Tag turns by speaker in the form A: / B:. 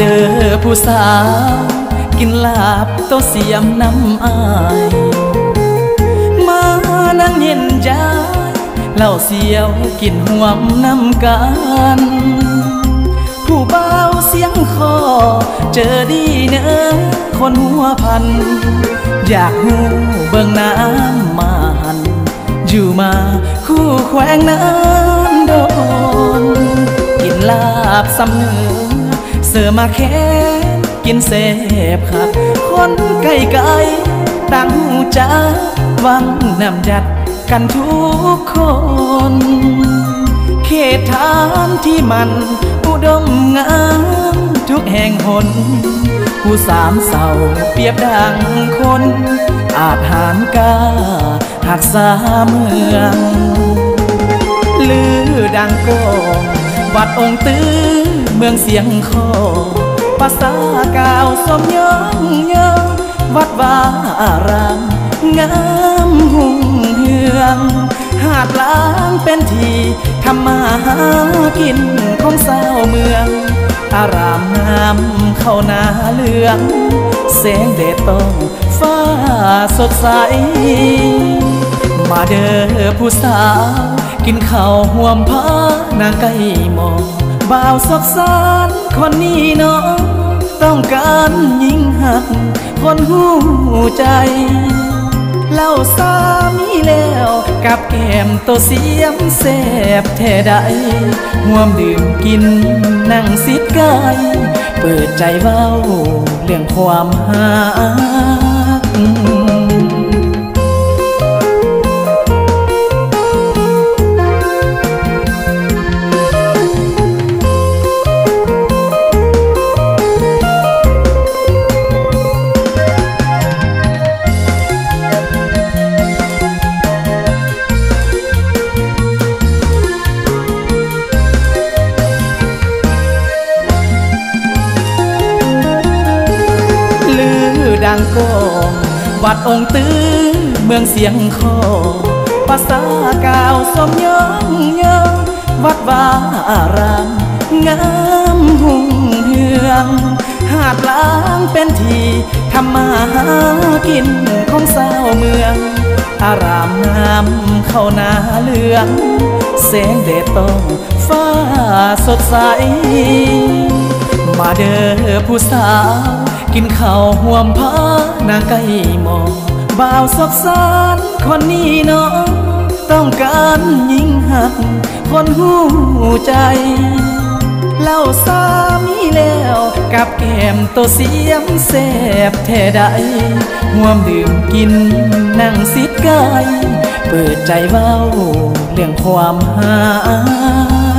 A: เด้อผู้สาวกินลาบโตเสียมน้ำอายมานั่งเย็นใจเหล้าเสียวกินห่วมน้ำกันผู้เบาเสียงคอเจอดีเนอคนหัวพันอยากหูเบิ่งน้ำมันอยู่มาคู่แขวงนั้นโดนกินลาบซ้ำเนื้อเสือมาแค่กินเสพขัดคนไก่ตั้งใจวังนำยัดกันทุกคนเขตฐานที่มันอุดมงามทุกแห่งหนผู้สามเศร้าเปรียบดังคนอาจหารกาหักษาเมืองลือดังโกวัดองค์ตื้อเมืองเสียงคอภาษากาวสมยองเยอวัดวาอารามงามหุ่งเฮืองหาดล้างเป็นทีทำมาหากินของสาวเมืองอารามงามเข้าหน้าเหลืองแสงแดดต้องฟ้าสดใสมาเด้อผู้สาวกินข้าวห่วมผ้านางไก่หมอบ่าวซอกซานคนนี้เนาะต้องการยิ่งหักคนหูใจเล่าสามีแล้วกับแก้มโตเสียมแสบแท้ใดห่วมดื่มกินนั่งซิดกายเปิดใจเว้าเรื่องความหักดังโกวัดองค์ตื้อเมืองเสียงคอภาษากาวสมยองเยอวัดวาอารามงามหุ่งเฮืองหาดล้างเป็นทีทำมาหากินของสาวเมืองอารามงามเข้าหน้าเหลืองแสงแดดต้องฟ้าสดใสมาเด้อผู้สาวกินข้าวห่วมผ้านางไก่หมอบ่าวซอกซานคนนี้เนาะต้องการยิ่งหักคนหูใจเล่าสามีแล้วกับแก้มโตเสียมแสบแท้ใดห่วมดื่มกินนั่งซิดกายเปิดใจเว้าเรื่องความหัก